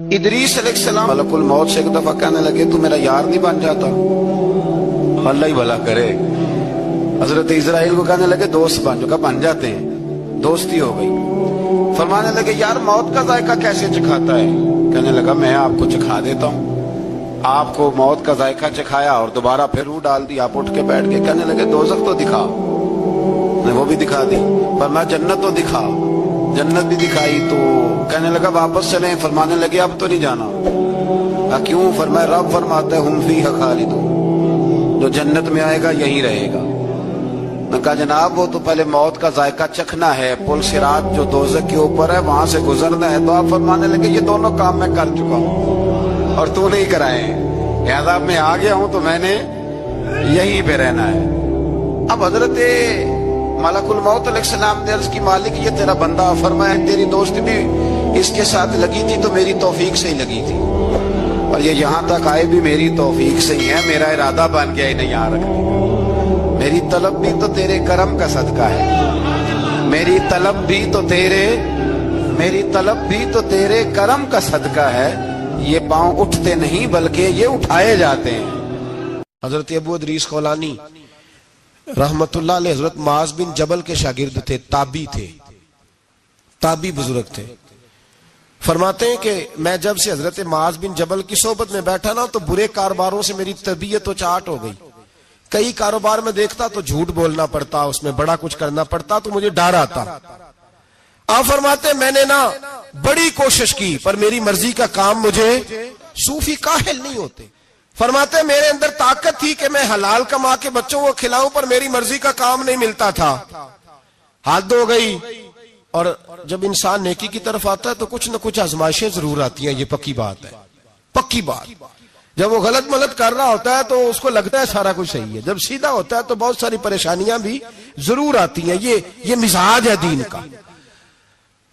ادریس علیہ السلام ملک الموت سے ایک دفعہ کہنے لگے تو میرا یار نہیں بن جاتا؟ اللہ ہی بھلا کرے۔ حضرت اسرائیل کو کہنے لگے دوست بن، جو کہا بن جاتے ہیں، دوستی ہو گئی۔ فرمانے لگے یار موت کا ذائقہ کیسے چکھاتا ہے؟ کہنے لگا میں آپ کو چکھا دیتا ہوں۔ آپ کو موت کا ذائقہ چکھایا اور دوبارہ پھر روح ڈال دی، آپ اٹھ کے بیٹھ گئے۔ کہنے لگے دوزخ تو دکھا، نے وہ بھی دکھا دی۔ فرمایا جنت تو دکھا، جنت بھی دکھائی۔ تو کہنے لگا واپس چلیں، فرمانے لگے اب تو نہیں جانا۔ کیوں؟ فرمایا رب فرماتا ہے ہم فیہا خالدون، جو جنت میں آئے گا یہی رہے گا۔ میں کہا جناب وہ تو پہلے موت کا ذائقہ چکھنا ہے، پل صراط جو دوزخ کے اوپر ہے وہاں سے گزرنا ہے۔ تو آپ فرمانے لگے یہ دونوں کام میں کر چکا ہوں اور تو نہیں کرائے، لہذا میں آ گیا ہوں تو میں نے یہیں پہ رہنا ہے۔ اب حضرت ملک الموت علیہ السلام نے عرض کی مالک یہ تیرا بندہ، فرمایا تیری دوستی بھی اس کے ساتھ لگی تھی تو میری توفیق سے ہی لگی تھی، اور یہ یہاں تک آئے بھی میری توفیق سے ہی ہے، میرا ارادہ بن گیا انہیں یہاں رکھنے کا۔ میری طلب بھی تو تیرے کرم کا صدقہ ہے، میری طلب بھی تو تیرے کرم کا صدقہ ہے۔ یہ پاؤں اٹھتے نہیں بلکہ یہ اٹھائے جاتے ہیں۔ حضرت ابو ادریس خولانی رحمت اللہ علیہ حضرت معاذ بن جبل کے شاگرد تھے، تابعی بزرگ تھے۔ فرماتے ہیں کہ میں جب سے حضرت معاذ بن جبل کی صحبت میں بیٹھا نا تو برے کاروباروں سے میری طبیعت و چاٹ ہو گئی۔ کئی کاروبار میں دیکھتا تو جھوٹ بولنا پڑتا، اس میں بڑا کچھ کرنا پڑتا تو مجھے ڈر آتا۔ آپ فرماتے ہیں میں نے نا بڑی کوشش کی پر میری مرضی کا کام مجھے، صوفی کاہل نہیں ہوتے، فرماتے ہیں میرے اندر طاقت تھی کہ میں حلال کما کے بچوں کو کھلاؤں پر میری مرضی کا کام نہیں ملتا تھا، حد ہو گئی۔ اور جب انسان نیکی کی طرف آتا ہے تو کچھ نہ کچھ آزمائشیں ضرور آتی ہیں، یہ پکی بات ہے، پکی بات۔ جب وہ غلط ملت کر رہا ہوتا ہے تو اس کو لگتا ہے سارا کچھ صحیح ہے، جب سیدھا ہوتا ہے تو بہت ساری پریشانیاں بھی ضرور آتی ہیں، یہ مزاج ہے دین کا۔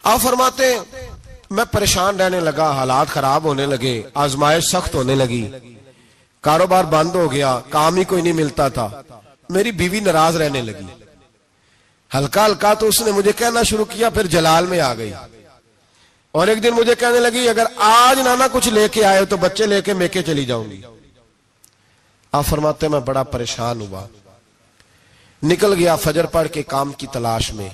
آپ فرماتے ہیں میں پریشان رہنے لگا، حالات خراب ہونے لگے، آزمائش سخت ہونے لگی، کاروبار بند ہو گیا، کام ہی کوئی نہیں ملتا تھا، میری بیوی ناراض رہنے لگی، ہلکا ہلکا تو اس نے مجھے کہنا شروع کیا، پھر جلال میں آ گئی، اور ایک دن مجھے کہنے لگی اگر آج نانا کچھ لے کے آئے تو بچے لے کے میکے چلی جاؤں گی۔ آپ فرماتے ہیں میں بڑا پریشان ہوا، نکل گیا فجر پڑھ کے کام کی تلاش میں،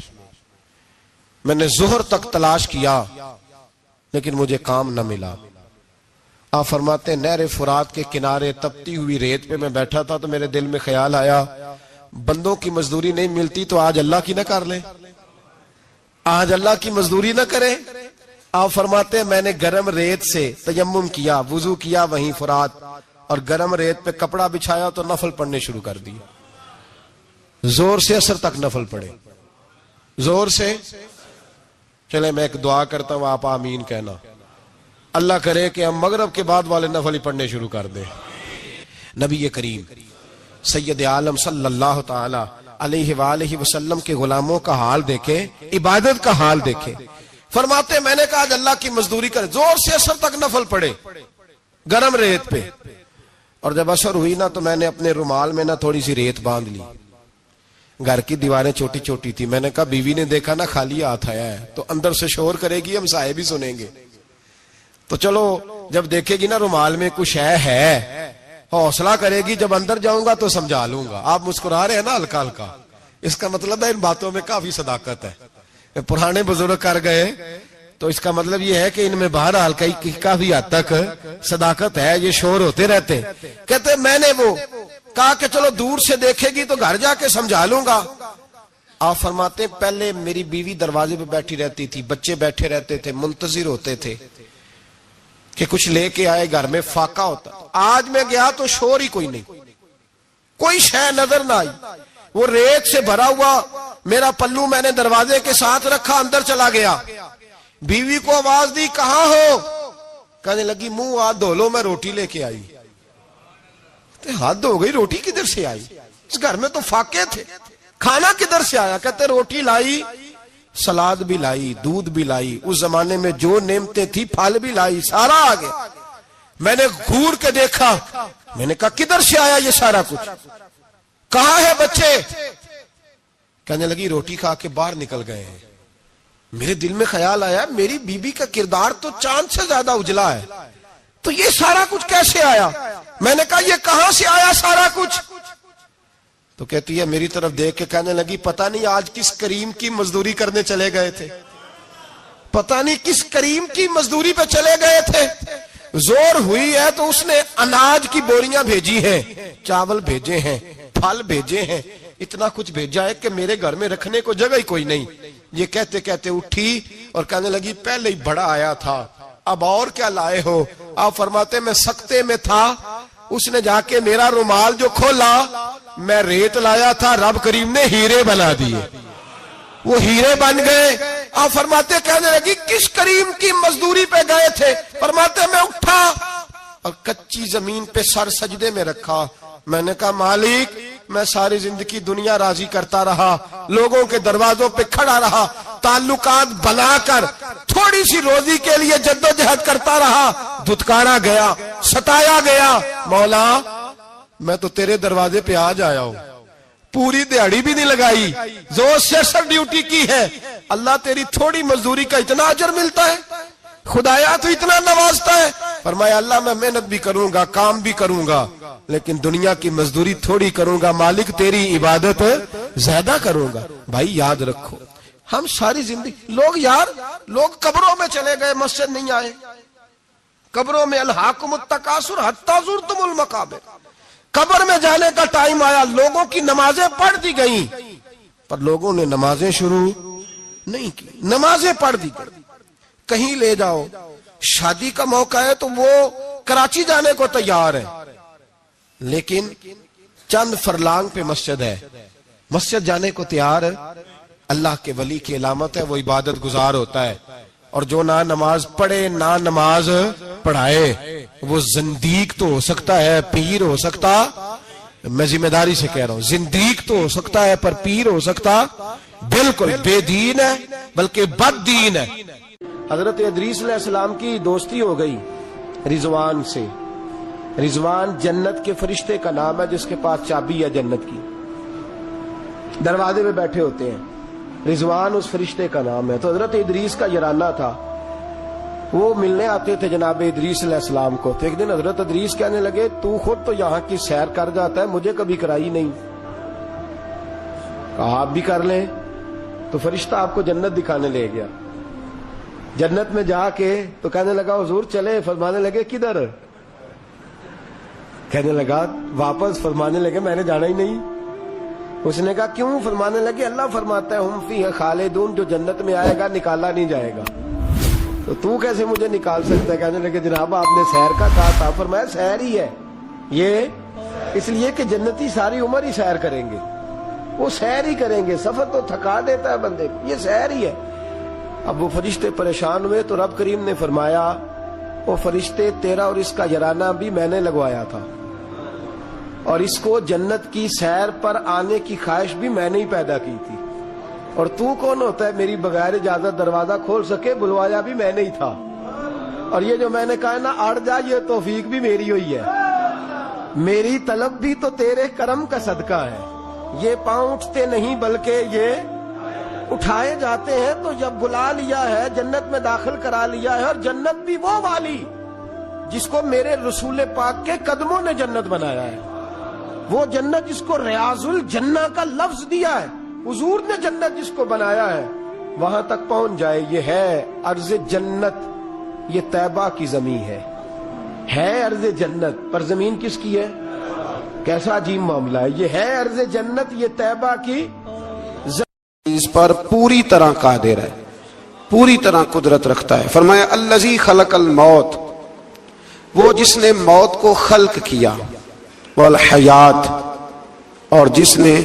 میں نے ظہر تک تلاش کیا لیکن مجھے کام نہ ملا۔ آپ فرماتے ہیں نہر فرات کے کنارے تپتی ہوئی ریت پہ میں بیٹھا تھا تو میرے دل میں خیال آیا بندوں کی مزدوری نہیں ملتی تو آج اللہ کی نہ کر لیں، آج اللہ کی مزدوری نہ کریں۔ آپ فرماتے ہیں میں نے گرم ریت سے تیمم کیا، وضو کیا وہیں فرات، اور گرم ریت پہ کپڑا بچھایا تو نفل پڑھنے شروع کر دی، زور سے اثر تک نفل پڑھے، زور سے۔ چلے میں ایک دعا کرتا ہوں، آپ آمین کہنا، اللہ کرے کہ ہم مغرب کے بعد والے نفل ہی پڑھنے شروع کر دیں۔ نبی کریم سید عالم صلی اللہ تعالی علیہ وآلہ وسلم کے غلاموں کا حال دیکھے، عبادت کا حال دیکھے۔ فرماتے میں نے کہا آج اللہ کی مزدوری کرے، زور سے اثر تک نفل پڑھے گرم ریت پہ، اور جب اثر ہوئی نا تو میں نے اپنے رومال میں نا تھوڑی سی ریت باندھ لی، گھر کی دیواریں چھوٹی چھوٹی تھی، میں نے کہا بیوی نے دیکھا نا خالی ہاتھ آیا ہے تو اندر سے شور کرے گی، ہم سائے بھی سنیں گے، تو چلو جب دیکھے گی نا رومال میں کچھ ہے حوصلہ کرے گی، جب اندر جاؤں گا تو سمجھا لوں گا۔ آپ مسکرا رہے ہیں نا ہلکا ہلکا، اس کا مطلب ہے ان باتوں میں کافی صداقت ہے، پرانے بزرگ کر گئے تو اس کا مطلب یہ ہے کہ ان میں بہرحال کافی حد تک صداقت ہے، یہ شور ہوتے رہتے۔ کہتے میں نے وہ کہا کہ چلو دور سے دیکھے گی تو گھر جا کے سمجھا لوں گا۔ آپ فرماتے پہلے میری بیوی دروازے پہ بیٹھی رہتی تھی، بچے بیٹھے رہتے تھے، منتظر ہوتے تھے کہ کچھ لے کے آئے، گھر میں فاقہ ہوتا۔ آج میں گیا تو شور ہی کوئی نہیں، کوئی شے نظر نہ آئی، وہ ریت سے بھرا ہوا میرا پلو میں نے دروازے کے ساتھ رکھا، اندر چلا گیا، بیوی کو آواز دی کہاں ہو؟ کہنے لگی منہ ہاتھ دھو لو، میں روٹی لے کے آئی۔ حد ہو گئی، روٹی کدھر سے آئی؟ اس گھر میں تو فاقے تھے، کھانا کدھر سے آیا؟ کہتے روٹی لائی، سلاد بھی لائی، دودھ بھی لائی، اس زمانے میں جو نعمتیں تھی پھل بھی لائی، سارا آ گیا۔ میں نے گھور کے دیکھا، میں نے کہا کدھر سے آیا یہ سارا کچھ؟ کہاں ہے بچے؟ کہنے لگی روٹی کھا کے باہر نکل گئے ہیں۔ میرے دل میں خیال آیا میری بیوی کا کردار تو چاند سے زیادہ اجلا ہے، تو یہ سارا کچھ کیسے آیا؟ میں نے کہا یہ کہاں سے آیا سارا کچھ؟ تو کہتی ہے میری طرف دیکھ کے کہنے لگی پتہ نہیں آج کس کریم کی مزدوری کرنے چلے گئے تھے، پتہ نہیں کس کریم کی مزدوری پہ چلے گئے تھے، زور ہوئی ہے تو اس نے اناج کی بوریاں بھیجی ہیں، چاول بھیجے ہیں، پھل بھیجے ہیں، اتنا کچھ بھیجا ہے کہ میرے گھر میں رکھنے کو جگہ ہی کوئی نہیں۔ یہ کہتے کہتے اٹھی اور کہنے لگی پہلے ہی بڑا آیا تھا، اب اور کیا لائے ہو؟ آپ فرماتے میں سکتے میں تھا، اس نے جا کے میرا رومال جو کھولا، میں ریت لایا تھا، رب کریم نے ہیرے بنا دیے، وہ ہیرے بن گئے۔ آپ فرماتے کہنے لگی کس کریم کی مزدوری پہ گئے تھے؟ فرماتے میں اٹھا اور کچی زمین پہ سر سجدے میں رکھا، میں نے کہا مالک میں ساری زندگی دنیا راضی کرتا رہا، لوگوں کے دروازوں پہ کھڑا رہا، تعلقات بنا کر تھوڑی سی روزی کے لیے جدوجہد کرتا رہا، دھتکارا گیا، ستایا گیا، مولا میں تو تیرے دروازے پہ آج آیا ہوں، پوری دیہڑی بھی نہیں لگائی، زور سے سر ڈیوٹی کی ہے، اللہ تیری تھوڑی مزدوری کا اتنا اجر ملتا ہے، خدایا تو اتنا نوازتا ہے۔ فرمایا اللہ میں محنت بھی کروں گا، کام بھی کروں گا، لیکن دنیا کی مزدوری تھوڑی کروں گا، مالک تیری عبادت زیادہ کروں گا۔ بھائی یاد رکھو ہم ساری زندگی لوگ قبروں میں چلے گئے، مسجد نہیں آئے، قبروں میں الہاکم التکاثر حتی زرتم المقابر، قبر میں جانے کا ٹائم آیا، لوگوں کی نمازیں پڑھ دی گئیں پر لوگوں نے نمازیں شروع نہیں کی، نمازیں پڑھ دی گئی۔ کہیں لے جاؤ، شادی کا موقع ہے تو وہ کراچی جانے کو تیار ہے، لیکن چند فرلانگ پہ مسجد ہے، مسجد جانے کو تیار ہے۔ اللہ کے ولی کی علامت ہے وہ عبادت گزار ہوتا ہے، اور جو نہ نماز پڑھے نہ نماز پڑھائے وہ زندیق تو ہو سکتا ہے، پیر ہو سکتا، میں ذمہ داری سے کہہ رہا ہوں زندیق تو ہو سکتا ہے پر پیر ہو سکتا بالکل بے دین ہے، بلکہ بد دین ہے۔ حضرت ادریس علیہ السلام کی دوستی ہو گئی رضوان سے۔ رضوان جنت کے فرشتے کا نام ہے جس کے پاس چابی ہے جنت کی، دروازے پہ بیٹھے ہوتے ہیں، رضوان اس فرشتے کا نام ہے۔ تو حضرت ادریس کا یارانہ تھا، وہ ملنے آتے تھے جناب ادریس علیہ السلام کو۔ تو ایک دن حضرت ادریس کہنے لگے تو خود تو یہاں کی سیر کر جاتا ہے، مجھے کبھی کرائی نہیں۔ کہا آپ بھی کر لیں۔ تو فرشتہ آپ کو جنت دکھانے لے گیا، جنت میں جا کے تو کہنے لگا حضور چلے، فرمانے لگے کدھر؟ کہنے لگا واپس، فرمانے لگے میں نے جانا ہی نہیں۔ اس نے کہا کیوں؟ فرمانے لگے اللہ فرماتا ہے ہم فیہ خالدون، جو جنت میں آئے گا نکالا نہیں جائے گا، تو کیسے مجھے نکال سکتا ہے؟ کہنے لگے جناب آپ نے سیر کا کہا تھا۔ فرمایا سیر ہی ہے یہ، اس لیے کہ جنتی ساری عمر ہی سیر کریں گے، وہ سیر ہی کریں گے، سفر تو تھکا دیتا ہے بندے کو، یہ سیر ہی ہے۔ اب وہ فرشتے پریشان ہوئے تو رب کریم نے فرمایا وہ فرشتے تیرا اور اس کا یارانہ بھی میں نے لگوایا تھا، اور اس کو جنت کی سیر پر آنے کی خواہش بھی میں نے ہی پیدا کی تھی، اور تو کون ہوتا ہے میری بغیر اجازت دروازہ کھول سکے؟ بلوایا بھی میں نے ہی تھا، اور یہ جو میں نے کہا نا اڑ جا، یہ توفیق بھی میری ہوئی ہے، میری طلب بھی تو تیرے کرم کا صدقہ ہے۔ یہ پاؤں اٹھتے نہیں بلکہ یہ اٹھائے جاتے ہیں، تو جب بلا لیا ہے جنت میں داخل کرا لیا ہے، اور جنت بھی وہ والی جس کو میرے رسول پاک کے قدموں نے جنت بنایا ہے، وہ جنت جس کو ریاض الجنہ کا لفظ دیا ہے، حضور نے جنت جس کو بنایا ہے وہاں تک پہنچ جائے۔ یہ ہے ارض جنت، یہ طیبہ کی زمین ہے ارض جنت، پر زمین کس کی ہے؟ کیسا عجیب معاملہ ہے، یہ ہے ارض جنت، یہ طیبہ کی زمین، اس پر پوری طرح قادر ہے، پوری طرح قدرت رکھتا ہے۔ فرمایا الذی خلق الموت، وہ جس نے موت کو خلق کیا، والحیات، اور جس نے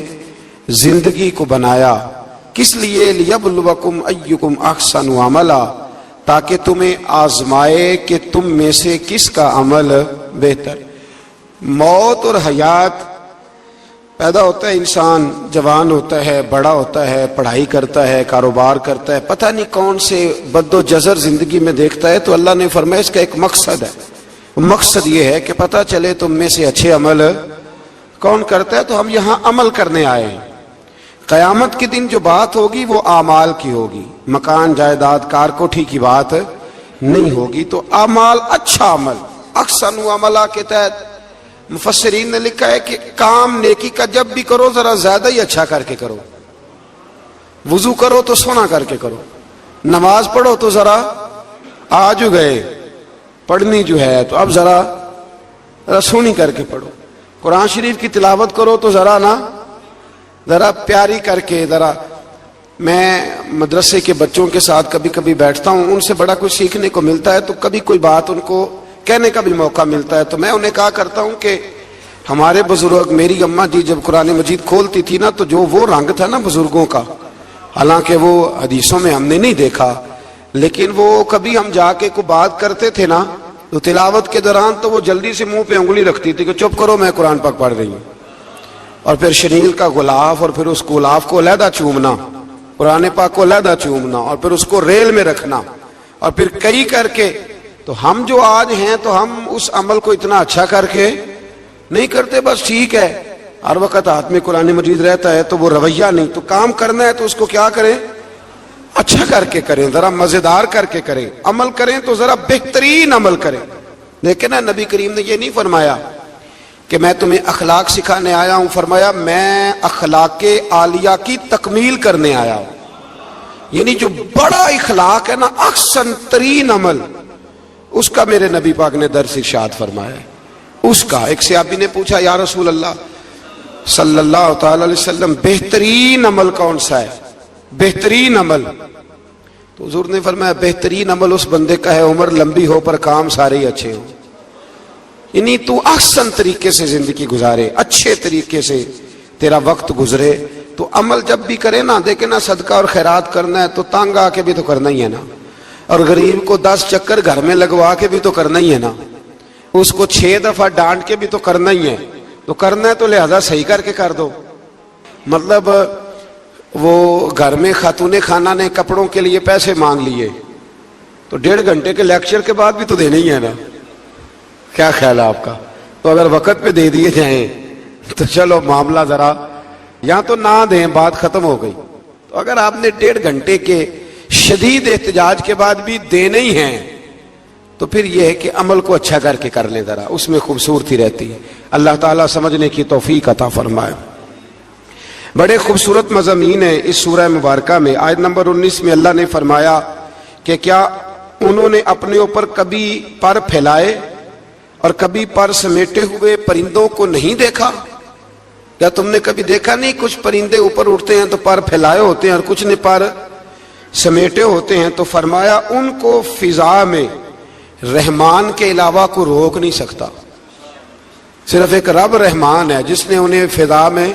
زندگی کو بنایا، کس لیے؟ لیبلوکم ایکم احسن عملا، تاکہ تمہیں آزمائے کہ تم میں سے کس کا عمل بہتر۔ موت اور حیات، پیدا ہوتا ہے انسان، جوان ہوتا ہے، بڑا ہوتا ہے، پڑھائی کرتا ہے، کاروبار کرتا ہے، پتہ نہیں کون سے بد و جزر زندگی میں دیکھتا ہے، تو اللہ نے فرمایا اس کا ایک مقصد ہے، مقصد یہ ہے کہ پتہ چلے تم میں سے اچھے عمل کون کرتا ہے، تو ہم یہاں عمل کرنے آئے ہیں۔ قیامت کے دن جو بات ہوگی وہ اعمال کی ہوگی، مکان جائیداد کار کوٹھی کی بات نہیں ہوگی۔ تو اعمال، اچھا عمل، احسن عملہ کے تحت مفسرین نے لکھا ہے کہ کام نیکی کا جب بھی کرو ذرا زیادہ ہی اچھا کر کے کرو۔ وضو کرو تو سونا کر کے کرو، نماز پڑھو تو ذرا آج گئے پڑھنی جو ہے تو اب ذرا سونی کر کے پڑھو، قرآن شریف کی تلاوت کرو تو ذرا پیاری کر کے۔ ذرا میں مدرسے کے بچوں کے ساتھ کبھی کبھی بیٹھتا ہوں، ان سے بڑا کچھ سیکھنے کو ملتا ہے، تو کبھی کوئی بات ان کو کہنے کا بھی موقع ملتا ہے، تو میں انہیں کہا کرتا ہوں کہ ہمارے بزرگ، میری اماں جی جب قرآن مجید کھولتی تھی نا، تو جو وہ رنگ تھا نا بزرگوں کا، حالانکہ وہ حدیثوں میں ہم نے نہیں دیکھا، لیکن وہ کبھی ہم جا کے کوئی بات کرتے تھے نا تو تلاوت کے دوران تو وہ جلدی سے منہ پہ انگلی رکھتی تھی کہ چپ کرو میں قرآن پاک پڑھ رہی ہوں، اور پھر شنیل کا غلاف اور پھر اس غلاف کو علیحدہ چومنا، قرآن پاک کو علیحدہ چومنا، اور پھر اس کو ریل میں رکھنا، اور پھر کئی کر کے۔ تو ہم جو آج ہیں تو ہم اس عمل کو اتنا اچھا کر کے نہیں کرتے، بس ٹھیک ہے ہر وقت ہاتھ میں قرآن مجید رہتا ہے تو وہ رویہ نہیں، تو کام کرنا ہے تو اس کو کیا کریں، اچھا کر کے کریں، ذرا مزیدار کر کے کریں، عمل کریں تو ذرا بہترین عمل کریں۔ لیکن نبی کریم نے یہ نہیں فرمایا کہ میں تمہیں اخلاق سکھانے آیا ہوں، فرمایا میں اخلاق عالیہ کی تکمیل کرنے آیا ہوں، یعنی جو بڑا اخلاق ہے نا، احسن ترین عمل، اس کا میرے نبی پاک نے درس ارشاد فرمایا ہے۔ اس کا ایک صحابی نے پوچھا یا رسول اللہ صلی اللہ تعالی علیہ وسلم بہترین عمل کون سا ہے، بہترین عمل؟ تو حضور نے فرمایا بہترین عمل اس بندے کا ہے عمر لمبی ہو پر کام سارے ہی اچھے ہوں، یعنی تو احسن طریقے سے زندگی گزارے، اچھے طریقے سے تیرا وقت گزرے۔ تو عمل جب بھی کرے نا، دیکھے نا صدقہ اور خیرات کرنا ہے تو تانگ آ کے بھی تو کرنا ہی ہے نا، اور غریب کو 10 چکر گھر میں لگوا کے بھی تو کرنا ہی ہے نا، اس کو 6 دفعہ ڈانٹ کے بھی تو کرنا ہی ہے، تو کرنا ہے تو لہذا صحیح کر کے کر دو۔ مطلب وہ گھر میں خاتون خانہ نے کپڑوں کے لیے پیسے مانگ لیے تو 1.5 گھنٹے کے لیکچر کے بعد بھی تو دینے ہی ہے نا، کیا خیال ہے آپ کا؟ تو اگر وقت پہ دے دیے جائیں تو چلو معاملہ ذرا، یا تو نہ دیں بات ختم ہو گئی، تو اگر آپ نے 1.5 گھنٹے کے شدید احتجاج کے بعد بھی دینے ہی ہیں تو پھر یہ ہے کہ عمل کو اچھا کر کے کر لیں، ذرا اس میں خوبصورتی رہتی ہے۔ اللہ تعالیٰ سمجھنے کی توفیق عطا فرمائے۔ بڑے خوبصورت مضامین ہیں اس سورہ مبارکہ میں۔ آیت نمبر 19 میں اللہ نے فرمایا کہ کیا انہوں نے اپنے اوپر کبھی پر پھیلائے اور کبھی پر سمیٹے ہوئے پرندوں کو نہیں دیکھا؟ کیا تم نے کبھی دیکھا نہیں کچھ پرندے اوپر اٹھتے ہیں تو پر پھیلائے ہوتے ہیں اور کچھ نے پر سمیٹے ہوتے ہیں؟ تو فرمایا ان کو فضا میں رحمان کے علاوہ کو روک نہیں سکتا، صرف ایک رب رحمان ہے جس نے انہیں فضا میں،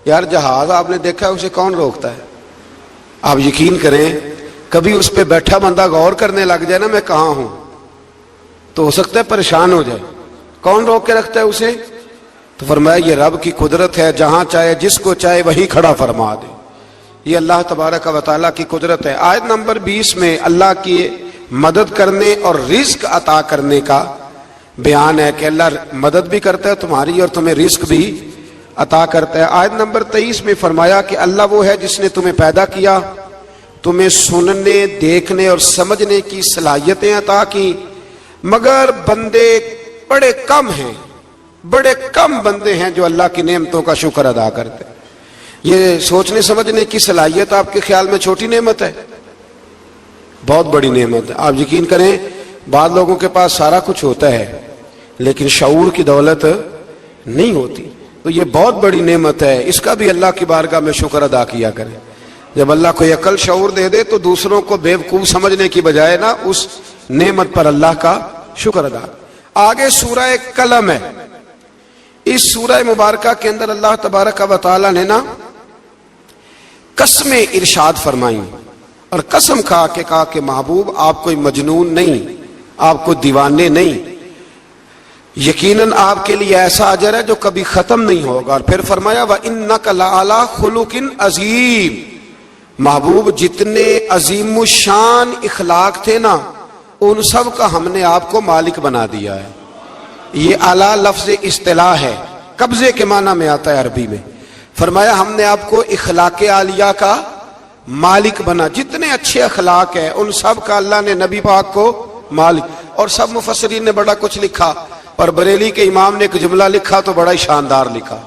یار جہاز آپ نے دیکھا ہے اسے کون روکتا ہے؟ آپ یقین کریں کبھی اس پہ بیٹھا بندہ غور کرنے لگ جائے نا میں کہاں ہوں تو ہو سکتا ہے پریشان ہو جائے، کون روک کے رکھتا ہے اسے؟ تو فرمایا یہ رب کی قدرت ہے، جہاں چاہے جس کو چاہے وہیں کھڑا فرما دے، یہ اللہ تبارک و تعالیٰ کی قدرت ہے۔ آیت نمبر 20 میں اللہ کی مدد کرنے اور رزق عطا کرنے کا بیان ہے کہ اللہ مدد بھی کرتا ہے تمہاری اور تمہیں رزق بھی عطا کرتا ہے۔ آیت نمبر 23 میں فرمایا کہ اللہ وہ ہے جس نے تمہیں پیدا کیا، تمہیں سننے، دیکھنے اور سمجھنے کی صلاحیتیں عطا کی، مگر بندے بڑے کم ہیں، بڑے کم بندے ہیں جو اللہ کی نعمتوں کا شکر ادا کرتے ہیں۔ یہ سوچنے سمجھنے کی صلاحیت آپ کے خیال میں چھوٹی نعمت ہے؟ بہت بڑی نعمت ہے۔ آپ یقین کریں بعض لوگوں کے پاس سارا کچھ ہوتا ہے لیکن شعور کی دولت نہیں ہوتی، تو یہ بہت بڑی نعمت ہے، اس کا بھی اللہ کی بارگاہ میں شکر ادا کیا کریں۔ جب اللہ کو عقل شعور دے دے تو دوسروں کو بیوقوف سمجھنے کی بجائے نا اس نعمت پر اللہ کا شکر ادا۔ آگے سورہ قلم ہے، اس سورہ مبارکہ کے اندر اللہ تبارک و تعالی نے نا قسمیں ارشاد فرمائیں اور قسم کھا کے کہا کہ محبوب آپ کوئی مجنون نہیں، آپ کو دیوانے نہیں، یقیناً آپ کے لیے ایسا اجر ہے جو کبھی ختم نہیں ہوگا۔ اور پھر فرمایا وَإِنَّكَ لَعَلَىٰ خُلُقٍ عَظِيمٍ، محبوب جتنے عظیم الشان اخلاق تھے نا ان سب کا ہم نے آپ کو مالک بنا دیا ہے۔ یہ اعلیٰ لفظ اصطلاح ہے، قبضے کے معنی میں آتا ہے عربی میں۔ فرمایا ہم نے آپ کو اخلاق عالیہ کا مالک بنا. جتنے اچھے اخلاق ہیں ان سب کا اللہ نے نبی پاک کو مالک. اور سب مفسرین نے بڑا کچھ لکھا، اور بریلی کے امام نے ایک جملہ لکھا تو بڑا ہی شاندار لکھا.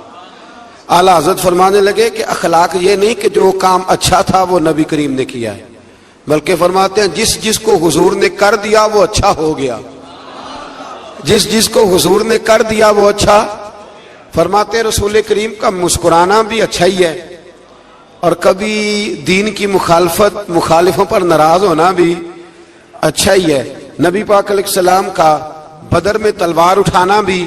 اعلیٰ حضرت فرمانے لگے کہ اخلاق یہ نہیں کہ جو کام اچھا تھا وہ نبی کریم نے کیا ہے، بلکہ فرماتے ہیں جس کو حضور نے کر دیا وہ اچھا ہو گیا. جس کو حضور نے کر دیا وہ اچھا. فرماتے ہیں رسول کریم کا مسکرانا بھی اچھا ہی ہے، اور کبھی دین کی مخالفوں پر ناراض ہونا بھی اچھا ہی ہے. نبی پاک علیہ السلام کا بدر میں تلوار اٹھانا بھی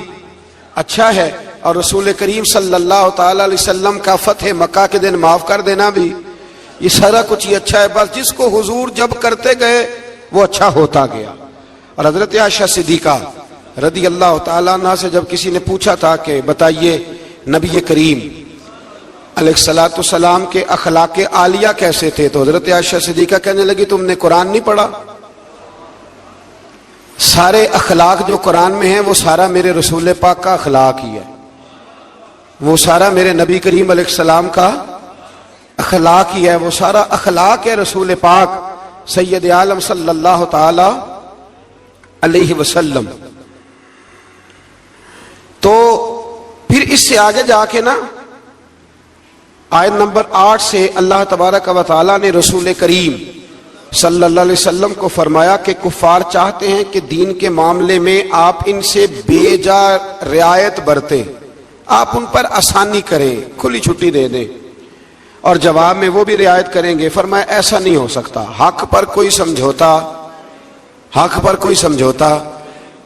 اچھا ہے، اور رسول کریم صلی اللہ تعالی علیہ وسلم کا فتح مکہ کے دن معاف کر دینا بھی، یہ سارا کچھ ہی اچھا ہے. بس جس کو حضور جب کرتے گئے وہ اچھا ہوتا گیا. اور حضرت عائشہ صدیقہ رضی اللہ تعالیٰ عنہ سے جب کسی نے پوچھا تھا کہ بتائیے نبی کریم علیہ الصلوۃ والسلام کے اخلاق عالیہ کیسے تھے، تو حضرت عائشہ صدیقہ کہنے لگی تم نے قرآن نہیں پڑھا؟ سارے اخلاق جو قرآن میں ہیں وہ سارا میرے رسول پاک کا اخلاق ہی ہے، وہ سارا میرے نبی کریم علیہ السلام کا اخلاق ہی ہے، وہ سارا اخلاق ہے رسول پاک سید عالم صلی اللہ تعالی علیہ وسلم. تو پھر اس سے آگے جا کے نا آیت نمبر 8 سے اللہ تبارک و تعالی نے رسول کریم صلی اللہ علیہ وسلم کو فرمایا کہ کفار چاہتے ہیں کہ دین کے معاملے میں آپ ان سے بے جا رعایت برتیں، آپ ان پر آسانی کریں، کھلی چھٹی دے دیں، اور جواب میں وہ بھی رعایت کریں گے. فرمایا ایسا نہیں ہو سکتا، حق پر کوئی سمجھوتا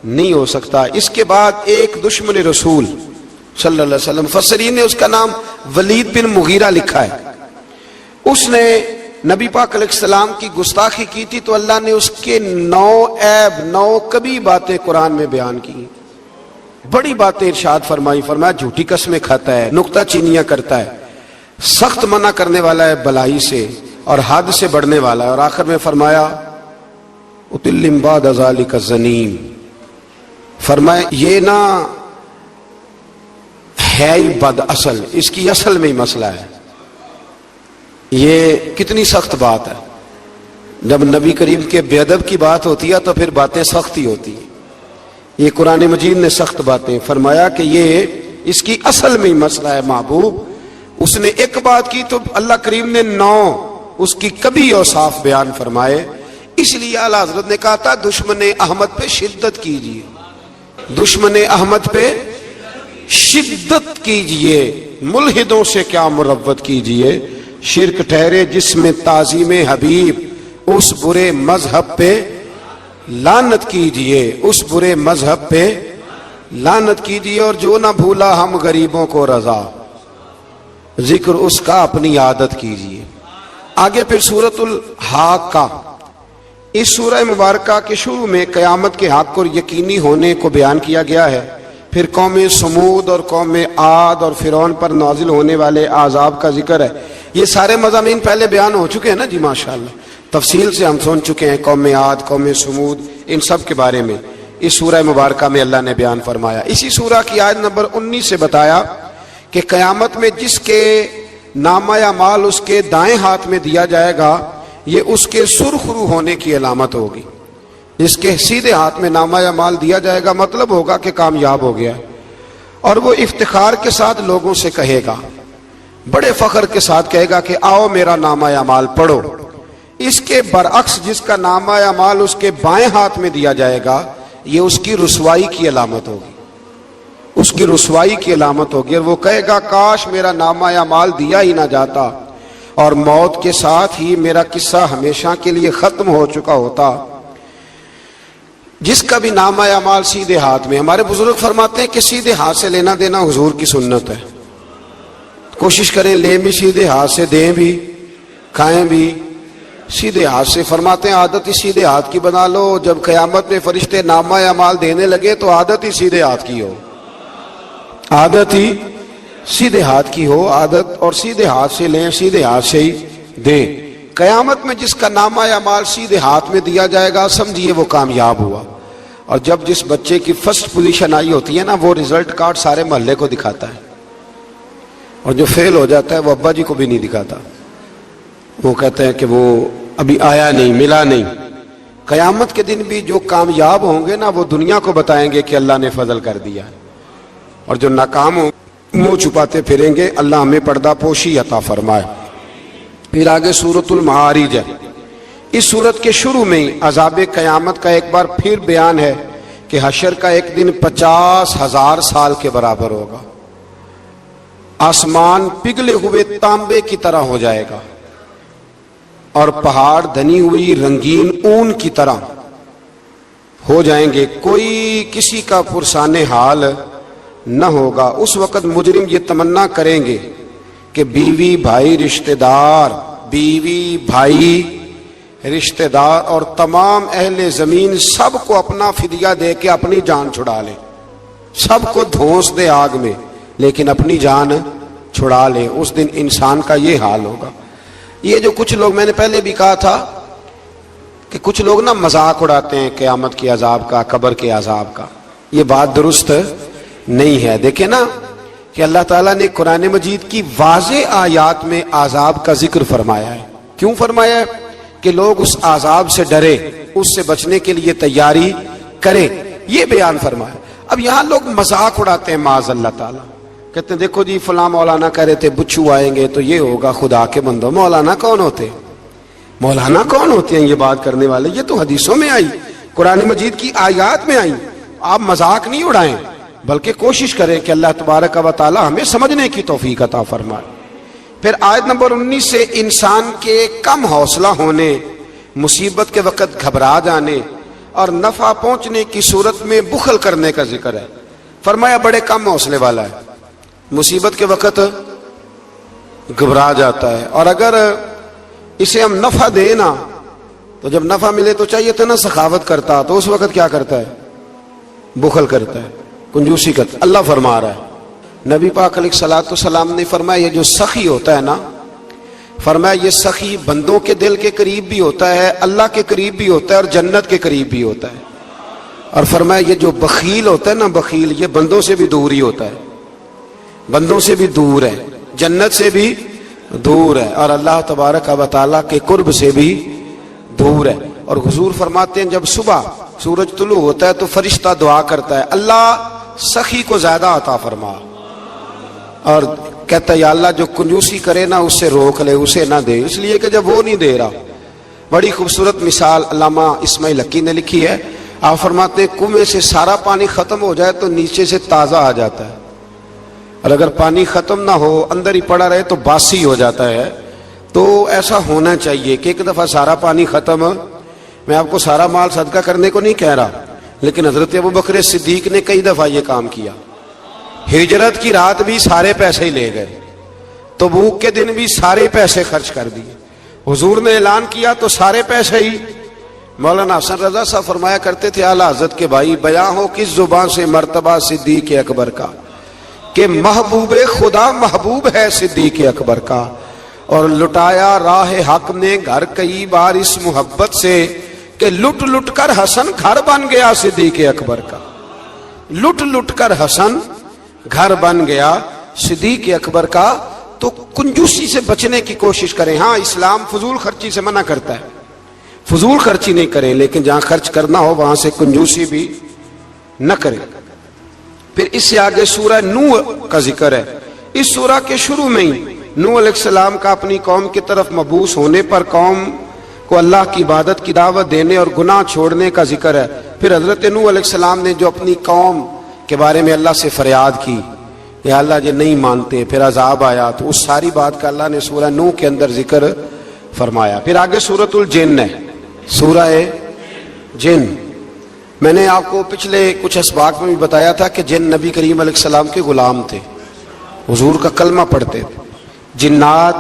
نہیں ہو سکتا. اس کے بعد ایک دشمن رسول صلی اللہ علیہ وسلم، مفسرین نے اس کا نام ولید بن مغیرہ لکھا ہے، اس نے نبی پاک علیہ السلام کی گستاخی کی تھی تو اللہ نے اس کے 9 کبھی باتیں قرآن میں بیان کی، بڑی باتیں ارشاد فرمائی. فرمایا جھوٹی قسمیں کھاتا ہے، نکتہ چینیاں کرتا ہے، سخت منع کرنے والا ہے بلائی سے، اور حد سے بڑھنے والا ہے. اور آخر میں فرمایا اتلم بعد ذالک زنیم. فرمایا یہ نہ ہے ہی بد اصل، اس کی اصل میں ہی مسئلہ ہے. یہ کتنی سخت بات ہے، جب نبی کریم کے بے ادب کی بات ہوتی ہے تو پھر باتیں سخت ہی ہوتی ہیں. یہ قرآن مجید نے سخت باتیں. فرمایا کہ یہ اس کی اصل میں ہی مسئلہ ہے محبوب. اس نے ایک بات کی تو اللہ کریم نے 9 اس کی کبھی اوصاف بیان فرمائے. اس لیے اعلیٰ حضرت نے کہا تھا دشمن احمد پہ شدت کیجئے، دشمن احمد پہ شدت کیجئے، ملحدوں سے کیا مروت کیجئے. شرک ٹھہرے جس میں تعظیم حبیب، اس برے مذہب پہ لعنت کیجئے، اس برے مذہب پہ لعنت کیجئے. اور جو نہ بھولا ہم غریبوں کو رضا، ذکر اس کا اپنی عادت کیجئے. آگے پھر سورۃ الحاقہ، اس سورہ مبارکہ کے شروع میں قیامت کے حق اور یقینی ہونے کو بیان کیا گیا ہے. پھر قوم سمود اور قوم عاد اور فرعون پر نازل ہونے والے عذاب کا ذکر ہے. یہ سارے مضامین پہلے بیان ہو چکے ہیں نا جی، ماشاءاللہ تفصیل سے ہم سن چکے ہیں. قوم عاد، قوم سمود، ان سب کے بارے میں اس سورہ مبارکہ میں اللہ نے بیان فرمایا. اسی سورہ کی آیت نمبر 19 سے بتایا کہ قیامت میں جس کے نامہ اعمال اس کے دائیں ہاتھ میں دیا جائے گا یہ اس کے سرخ رو ہونے کی علامت ہوگی. جس کے سیدھے ہاتھ میں نامہ اعمال دیا جائے گا مطلب ہوگا کہ کامیاب ہو گیا، اور وہ افتخار کے ساتھ لوگوں سے کہے گا، بڑے فخر کے ساتھ کہے گا کہ آؤ میرا نامہ اعمال پڑھو. اس کے برعکس جس کا نامہ اعمال اس کے بائیں ہاتھ میں دیا جائے گا یہ اس کی رسوائی کی علامت ہوگی، اس کی رسوائی کی علامت ہوگی. اور وہ کہے گا کاش میرا نامہ اعمال دیا ہی نہ جاتا اور موت کے ساتھ ہی میرا قصہ ہمیشہ کے لیے ختم ہو چکا ہوتا. جس کا بھی نامہ اعمال سیدھے ہاتھ میں، ہمارے بزرگ فرماتے ہیں کہ سیدھے ہاتھ سے لینا دینا حضور کی سنت ہے. کوشش کریں لیں بھی سیدھے ہاتھ سے، دیں بھی، کھائیں بھی سیدھے ہاتھ سے. فرماتے ہیں عادت ہی سیدھے ہاتھ کی بنا لو، جب قیامت میں فرشتے نامہ اعمال دینے لگے تو عادت ہی سیدھے ہاتھ کی ہو، عادت ہی سیدھے ہاتھ کی ہو. عادت اور سیدھے ہاتھ سے لیں، سیدھے ہاتھ سے ہی دیں. قیامت میں جس کا نامہ اعمال سیدھے ہاتھ میں دیا جائے گا سمجھیے وہ کامیاب ہوا. اور جب جس بچے کی فرسٹ پوزیشن آئی ہوتی ہے نا وہ رزلٹ کارڈ سارے محلے کو دکھاتا ہے، اور جو فیل ہو جاتا ہے وہ ابا جی کو بھی نہیں دکھاتا، وہ کہتے ہیں کہ وہ ابھی آیا نہیں، ملا نہیں۔ قیامت کے دن بھی جو کامیاب ہوں گے نا وہ دنیا کو بتائیں گے کہ اللہ نے فضل کر دیا، اور جو ناکام ہوں منہ چھپاتے پھریں گے۔ اللہ ہمیں پردہ پوشی عطا فرمائے۔ پھر آگے سورۃ المعارج ہے۔ اس سورت کے شروع میں ہی عذاب قیامت کا ایک بار پھر بیان ہے کہ حشر کا ایک دن 50,000 سال کے برابر ہوگا، آسمان پگھلے ہوئے تانبے کی طرح ہو جائے گا، اور پہاڑ دھنی ہوئی رنگین اون کی طرح ہو جائیں گے، کوئی کسی کا پرسان حال نہ ہوگا۔ اس وقت مجرم یہ تمنا کریں گے کہ بیوی بھائی رشتہ دار، بیوی بھائی رشتہ دار اور تمام اہل زمین سب کو اپنا فدیہ دے کے اپنی جان چھڑا لے، سب کو دھونس دے آگ میں لیکن اپنی جان چھڑا لے۔ اس دن انسان کا یہ حال ہوگا۔ یہ جو کچھ لوگ، میں نے پہلے بھی کہا تھا کہ کچھ لوگ نا مذاق اڑاتے ہیں قیامت کے عذاب کا، قبر کے عذاب کا، یہ بات درست نہیں ہے۔ دیکھیں نا کہ اللہ تعالیٰ نے قرآن مجید کی واضح آیات میں عذاب کا ذکر فرمایا ہے۔ کیوں فرمایا ہے؟ کہ لوگ اس عذاب سے ڈرے، اس سے بچنے کے لیے تیاری کریں، یہ بیان فرمایا۔ اب یہاں لوگ مذاق اڑاتے ہیں معاذ اللہ تعالیٰ، کہتے ہیں دیکھو جی فلاں مولانا کہہ رہے تھے بچھو آئیں گے تو یہ ہوگا۔ خدا کے بندو، مولانا کون ہوتے ہیں؟ مولانا کون ہوتے ہیں یہ بات کرنے والے؟ یہ تو حدیثوں میں آئی، قرآن مجید کی آیات میں آئی۔ آپ مذاق نہیں اڑائیں بلکہ کوشش کریں کہ اللہ تبارک و تعالی ہمیں سمجھنے کی توفیق عطا فرمائے۔ پھر آیت نمبر 19 سے انسان کے کم حوصلہ ہونے، مصیبت کے وقت گھبرا جانے اور نفع پہنچنے کی صورت میں بخل کرنے کا ذکر ہے۔ فرمایا بڑے کم حوصلے والا ہے، مصیبت کے وقت گھبرا جاتا ہے، اور اگر اسے ہم نفع دیں نا تو جب نفع ملے تو چاہیے تھا نا سخاوت کرتا، تو اس وقت کیا کرتا ہے؟ بخل کرتا ہے، کنجوسی کرتا ہے۔ اللہ فرما رہا ہے، نبی پاک علیہ الصلوۃ والسلام نے فرمایا یہ جو سخی ہوتا ہے نا، فرمایا یہ سخی بندوں کے دل کے قریب بھی ہوتا ہے، اللہ کے قریب بھی ہوتا ہے، اور جنت کے قریب بھی ہوتا ہے۔ اور فرمایا یہ جو بخیل ہوتا ہے نا، بخیل، یہ بندوں سے بھی دور ہی ہوتا ہے، بندوں سے بھی دور ہے، جنت سے بھی دور ہے، اور اللہ تبارک و تعالیٰ کے قرب سے بھی دور ہے۔ اور حضور فرماتے ہیں جب صبح سورج طلوع ہوتا ہے تو فرشتہ دعا کرتا ہے، اللہ سخی کو زیادہ عطا فرما، اور کہتا ہے یا اللہ جو کنجوسی کرے نا اس سے روک لے، اسے نہ دے، اس لیے کہ جب وہ نہیں دے رہا۔ بڑی خوبصورت مثال علامہ اسماعیل حقی نے لکھی ہے۔ آپ فرماتے ہیں کنویں سے سارا پانی ختم ہو جائے تو نیچے سے تازہ آ جاتا ہے، اور اگر پانی ختم نہ ہو اندر ہی پڑا رہے تو باسی ہو جاتا ہے۔ تو ایسا ہونا چاہیے کہ ایک دفعہ سارا پانی ختم، میں آپ کو سارا مال صدقہ کرنے کو نہیں کہہ رہا، لیکن حضرت ابوبکر صدیق نے کئی دفعہ یہ کام کیا۔ ہجرت کی رات بھی سارے پیسے ہی لے گئے، تبوک کے دن بھی سارے پیسے خرچ کر دیے، حضور نے اعلان کیا تو سارے پیسے ہی۔ مولانا حسن رضا صاحب فرمایا کرتے تھے اعلیٰ حضرت کے بھائی، بیاں ہو کس زبان سے مرتبہ صدیق اکبر کا کہ محبوب خدا محبوب ہے صدیق اکبر کا، اور لٹایا راہ حق نے گھر کئی بار اس محبت سے کہ لٹ لٹ کر حسن گھر بن گیا صدیق اکبر کا، لٹ لٹ کر حسن گھر بن گیا صدیق اکبر کا۔ تو کنجوسی سے بچنے کی کوشش کریں۔ ہاں اسلام فضول خرچی سے منع کرتا ہے، فضول خرچی نہیں کریں، لیکن جہاں خرچ کرنا ہو وہاں سے کنجوسی بھی نہ کریں۔ پھر اس سے آگے سورہ نوح کا ذکر ہے۔ اس سورہ کے شروع میں ہی نوح علیہ السلام کا اپنی قوم کی طرف مبعوث ہونے پر قوم کو اللہ کی عبادت کی دعوت دینے اور گناہ چھوڑنے کا ذکر ہے۔ پھر حضرت نوح علیہ السلام نے جو اپنی قوم کے بارے میں اللہ سے فریاد کی یا اللہ یہ نہیں مانتے، پھر عذاب آیا، تو اس ساری بات کا اللہ نے سورہ نوح کے اندر ذکر فرمایا۔ پھر آگے سورۃ الجن ہے، سورہ جن۔ میں نے آپ کو پچھلے کچھ اسباق میں بھی بتایا تھا کہ جن نبی کریم علیہ السلام کے غلام تھے، حضور کا کلمہ پڑھتے تھے۔ جنات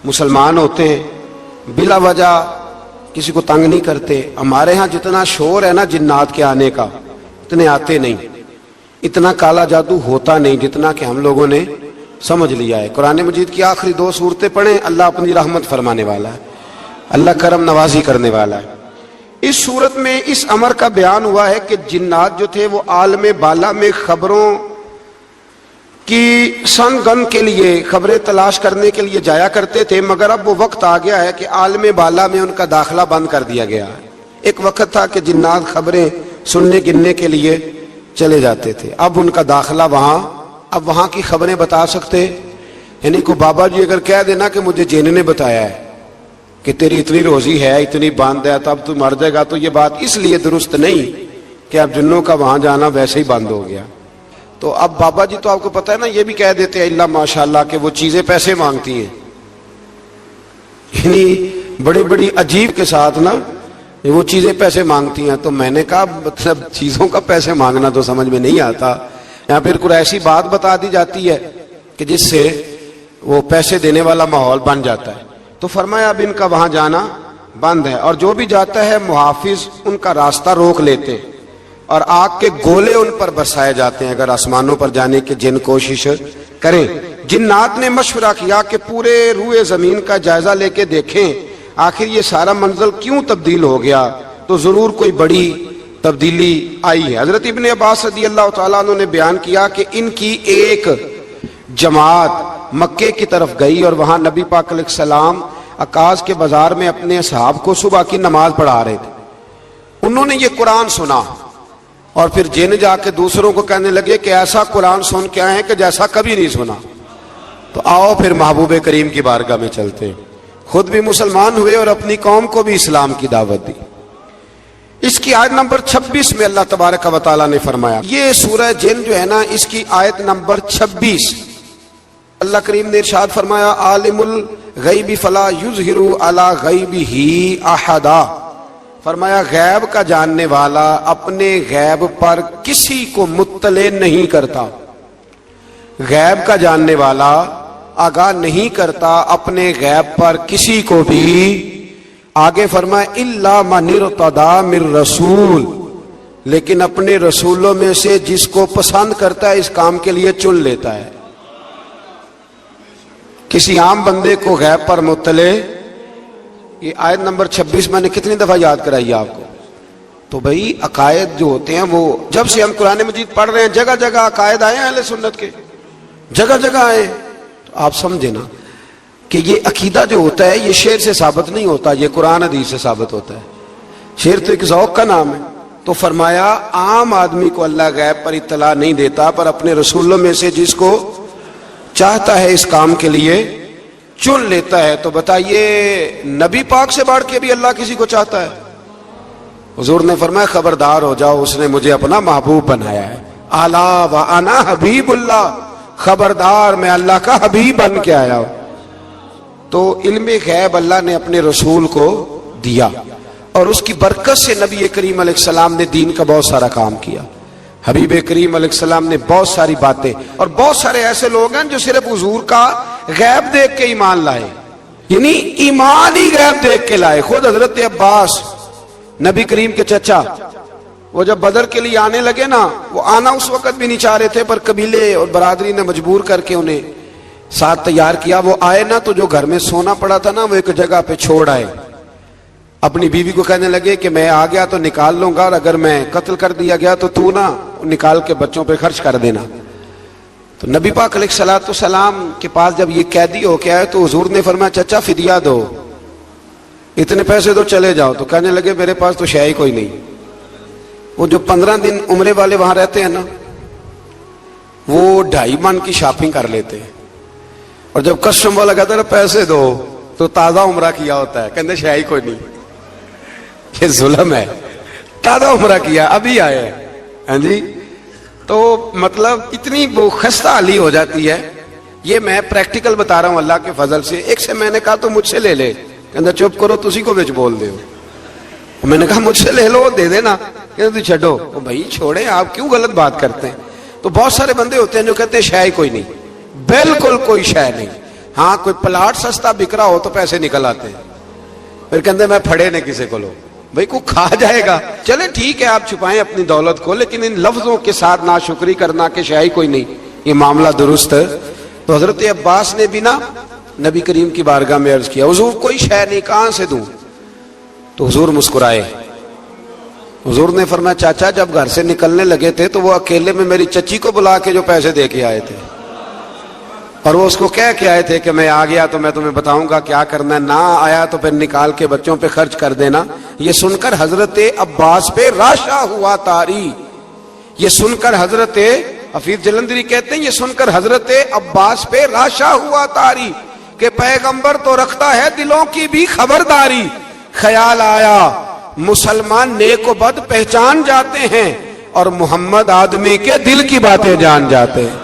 مسلمان ہوتے ہیں، بلا وجہ کسی کو تنگ نہیں کرتے۔ ہمارے ہاں جتنا شور ہے نا جنات کے آنے کا، اتنے آتے نہیں، اتنا کالا جادو ہوتا نہیں جتنا کہ ہم لوگوں نے سمجھ لیا ہے۔ قرآن مجید کی آخری 2 سورتیں پڑھیں، اللہ اپنی رحمت فرمانے والا ہے، اللہ کرم نوازی کرنے والا ہے۔ اس صورت میں اس امر کا بیان ہوا ہے کہ جنات جو تھے وہ عالم بالا میں خبروں کی سن گن کے لیے خبریں تلاش کرنے کے لیے جایا کرتے تھے، مگر اب وہ وقت آ گیا ہے کہ عالم بالا میں ان کا داخلہ بند کر دیا گیا ہے۔ ایک وقت تھا کہ جنات خبریں سننے گننے کے لیے چلے جاتے تھے، اب ان کا داخلہ اب وہاں کی خبریں بتا سکتے، یعنی کو بابا جی اگر کہہ دینا کہ مجھے جن نے بتایا ہے کہ تیری اتنی روزی ہے، اتنی باندھ ہے، تب تو مر جائے گا، تو یہ بات اس لیے درست نہیں کہ اب جنوں کا وہاں جانا ویسے ہی بند ہو گیا۔ تو اب بابا جی تو آپ کو پتہ ہے نا، یہ بھی کہہ دیتے ہیں اللہ ماشاءاللہ کہ وہ چیزیں پیسے مانگتی ہیں، یعنی بڑی بڑی عجیب کے ساتھ نا وہ چیزیں پیسے مانگتی ہیں۔ تو میں نے کہا مطلب چیزوں کا پیسے مانگنا تو سمجھ میں نہیں آتا، یا پھر کوئی ایسی بات بتا دی جاتی ہے کہ جس سے وہ پیسے دینے والا ماحول بن جاتا ہے۔ تو فرمایا اب ان کا وہاں جانا بند ہے، اور جو بھی جاتا ہے محافظ ان کا راستہ روک لیتے اور آگ کے گولے ان پر برسائے جاتے ہیں اگر آسمانوں پر جانے کی جن کوشش کریں۔ جنات نے مشورہ کیا کہ پورے روئے زمین کا جائزہ لے کے دیکھیں آخر یہ سارا منظر کیوں تبدیل ہو گیا، تو ضرور کوئی بڑی تبدیلی آئی ہے۔ حضرت ابن عباس رضی اللہ تعالیٰ عنہ نے بیان کیا کہ ان کی ایک جماعت مکے کی طرف گئی اور وہاں نبی پاک علیہ السلام عکاظ کے بازار میں اپنے اصحاب کو صبح کی نماز پڑھا رہے تھے۔ انہوں نے یہ قرآن سنا اور پھر جن جا کے دوسروں کو کہنے لگے کہ ایسا قرآن سن کے آئے ہیں کہ جیسا کبھی نہیں سنا۔ تو آؤ پھر محبوب کریم کی بارگاہ میں چلتے ہیں، خود بھی مسلمان ہوئے اور اپنی قوم کو بھی اسلام کی دعوت دی۔ اس کی آیت نمبر 26 میں اللہ تبارک و تعالیٰ نے فرمایا، یہ سورہ جن جو ہے نا، اس کی آیت نمبر 26 اللہ کریم نے ارشاد فرمایا، عالم الغیب فلا یظہر علی غیبہ احدا، فرمایا غیب کا جاننے والا اپنے غیب پر کسی کو مطلع نہیں کرتا، غیب کا جاننے والا آگاہ نہیں کرتا اپنے غیب پر کسی کو بھی۔ آگے فرمایا الا من ارتضی من رسول، لیکن اپنے رسولوں میں سے جس کو پسند کرتا ہے اس کام کے لیے چن لیتا ہے۔ کسی عام بندے کو غیب پر مطلع، یہ آیت نمبر 26 میں نے کتنی دفعہ یاد کرائی آپ کو؟ تو بھئی عقائد جو ہوتے ہیں وہ جب سے ہم قرآن مجید پڑھ رہے ہیں جگہ جگہ عقائد آئے ہیں اہل سنت کے، جگہ جگہ آئے، تو آپ سمجھے نا کہ یہ عقیدہ جو ہوتا ہے یہ شعر سے ثابت نہیں ہوتا، یہ قرآن حدیث سے ثابت ہوتا ہے۔ شعر تو ایک ذوق کا نام ہے۔ تو فرمایا عام آدمی کو اللہ غیب پر اطلاع نہیں دیتا، پر اپنے رسولوں میں سے جس کو چاہتا ہے اس کام کے لیے چن لیتا ہے۔ تو بتائیے نبی پاک سے بڑھ کے بھی اللہ کسی کو چاہتا ہے؟ حضور نے فرمایا خبردار ہو جاؤ، اس نے مجھے اپنا محبوب بنایا ہے، الا وانا حبیب اللہ، خبردار میں اللہ کا حبیب بن کے آیا ہوں۔ تو علم غیب اللہ نے اپنے رسول کو دیا، اور اس کی برکت سے نبی کریم علیہ السلام نے دین کا بہت سارا کام کیا۔ حبیب کریم علیہ السلام نے بہت ساری باتیں، اور بہت سارے ایسے لوگ ہیں جو صرف حضور کا غیب دیکھ کے ایمان لائے، یعنی ایمان ہی غیب دیکھ کے لائے۔ خود حضرت عباس نبی کریم کے چچا، وہ جب بدر کے لیے آنے لگے نا، وہ آنا اس وقت بھی نہیں چاہ رہے تھے، پر قبیلے اور برادری نے مجبور کر کے انہیں ساتھ تیار کیا۔ وہ آئے نا تو جو گھر میں سونا پڑا تھا نا وہ ایک جگہ پہ چھوڑ آئے، اپنی بیوی کو کہنے لگے کہ میں آ گیا تو نکال لوں گا، اور اگر میں قتل کر دیا گیا تو تو نا نکال کے بچوں پہ خرچ کر دینا۔ تو نبی پاک علیہ الصلوۃ والسلام کے پاس جب یہ قیدی ہو کے آئے تو حضور نے فرمایا چچا فدیہ دو، اتنے پیسے دو، چلے جاؤ۔ تو کہنے لگے میرے پاس تو شے ہی کوئی نہیں۔ وہ جو 15 دن عمرے والے وہاں رہتے ہیں نا، وہ 2.5 من کی شاپنگ کر لیتے ہیں، اور جب کسٹم والا کہتا ہے پیسے دو تو تازہ عمرہ کیا ہوتا ہے، کہتے شے ہی کوئی نہیں۔ یہ ظلم ہے، تازہ عمرہ کیا ابھی آئے ہیں، ہاں جی۔ تو مطلب اتنی وہ خستہ حالی ہو جاتی ہے۔ یہ میں پریکٹیکل بتا رہا ہوں اللہ کے فضل سے۔ ایک سے میں نے کہا تو مجھ سے لے لے، کہتا چپ کرو تسی کو بچ بول دے ہو۔ میں نے کہا مجھ سے لے لو، دے دینا، کہتا تو چھڈو۔ بھائی چھوڑیں، آپ کیوں غلط بات کرتے ہیں؟ تو بہت سارے بندے ہوتے ہیں جو کہتے ہیں شے ہی کوئی نہیں، بالکل کوئی شے نہیں۔ ہاں کوئی پلاٹ سستا بک رہا ہو تو پیسے نکل آتے ہیں، پھر کہتے ہیں میں پھڑے نے کسی کو لو، بھائی کو کھا جائے گا۔ چلے ٹھیک ہے آپ چھپائیں اپنی دولت کو، لیکن ان لفظوں کے ساتھ ناشکری کرنا کہ شے ہی کوئی نہیں، یہ معاملہ درست ہے۔ تو حضرت عباس نے بھی نا نبی کریم کی بارگاہ میں عرض کیا حضور کوئی شے نہیں، کہاں سے دوں؟ تو حضور مسکرائے۔ حضور نے فرمایا چاچا جب گھر سے نکلنے لگے تھے تو وہ اکیلے میں میری چچی کو بلا کے جو پیسے دے کے آئے تھے، اور وہ اس کو کہہ کے آئے تھے کہ میں آ گیا تو میں تمہیں بتاؤں گا کیا کرنا ہے، نہ آیا تو پھر نکال کے بچوں پہ خرچ کر دینا۔ یہ سن کر حضرت عباس پہ راشا ہوا طاری، یہ سن کر حضرت حفیظ جلندری کہتے ہیں یہ سن کر حضرت عباس پہ راشا ہوا طاری کہ پیغمبر تو رکھتا ہے دلوں کی بھی خبرداری۔ خیال آیا مسلمان نیک و بد پہچان جاتے ہیں اور محمد آدمی کے دل کی باتیں جان جاتے ہیں،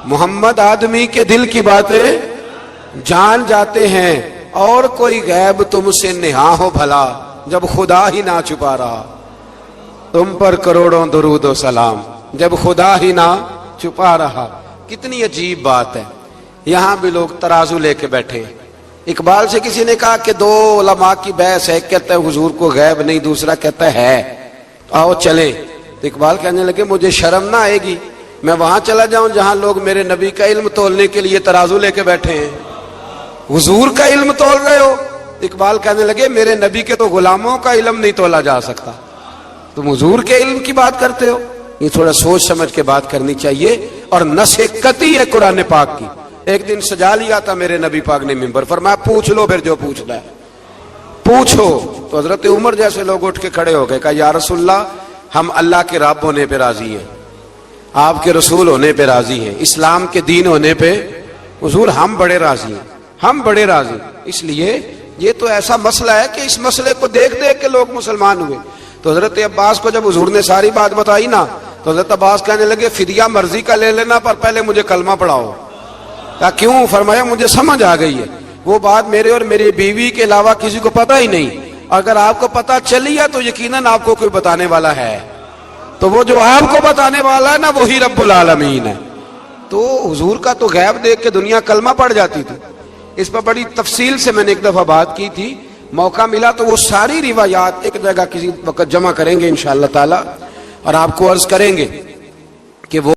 محمد آدمی کے دل کی باتیں جان جاتے ہیں، اور کوئی غیب تم سے نہا ہو بھلا جب خدا ہی نہ چھپا رہا، تم پر کروڑوں درود و سلام جب خدا ہی نہ چھپا رہا۔ کتنی عجیب بات ہے، یہاں بھی لوگ ترازو لے کے بیٹھے ہیں۔ اقبال سے کسی نے کہا کہ دو علماء کی بحث ہے، کہتا ہے حضور کو غیب نہیں، دوسرا کہتا ہے آؤ چلیں، تو اقبال کہنے لگے مجھے شرم نہ آئے گی میں وہاں چلا جاؤں جہاں لوگ میرے نبی کا علم تولنے کے لیے ترازو لے کے بیٹھے ہیں، حضور کا علم تول رہے ہو؟ اقبال کہنے لگے میرے نبی کے تو غلاموں کا علم نہیں تولا جا سکتا، تم حضور کے علم کی بات کرتے ہو۔ یہ تھوڑا سوچ سمجھ کے بات کرنی چاہیے، اور نص قطعی ہے قرآن پاک کی۔ ایک دن سجا لیا تھا میرے نبی پاک نے ممبر، فرمایا پوچھ لو پھر جو پوچھنا ہے پوچھو۔ تو حضرت عمر جیسے لوگ اٹھ کے کھڑے ہو گئے، کہا یا رسول اللہ ہم اللہ کے رب ہونے پہ راضی ہیں، آپ کے رسول ہونے پہ راضی ہیں، اسلام کے دین ہونے پہ حضور ہم بڑے راضی ہیں، ہم بڑے راضی۔ اس لیے یہ تو ایسا مسئلہ ہے کہ اس مسئلے کو دیکھ دیکھ کے لوگ مسلمان ہوئے۔ تو حضرت عباس کو جب حضور نے ساری بات بتائی نا، تو حضرت عباس کہنے لگے فدیہ مرضی کا لے لینا پر پہلے مجھے کلمہ پڑھاؤ۔ کہا کیوں؟ فرمایا مجھے سمجھ آ گئی ہے، وہ بات میرے اور میری بیوی کے علاوہ کسی کو پتہ ہی نہیں، اگر آپ کو پتہ چلی ہے تو یقیناً آپ کو کوئی بتانے والا ہے، تو وہ جو آپ کو بتانے والا ہے نا وہی رب العالمین ہے۔ تو حضور کا تو غیب دیکھ کے دنیا کلمہ پڑھ جاتی تھی۔ اس پر بڑی تفصیل سے میں نے ایک دفعہ بات کی تھی، موقع ملا تو وہ ساری روایات ایک جگہ کسی وقت جمع کریں گے انشاءاللہ تعالی، اور آپ کو عرض کریں گے کہ وہ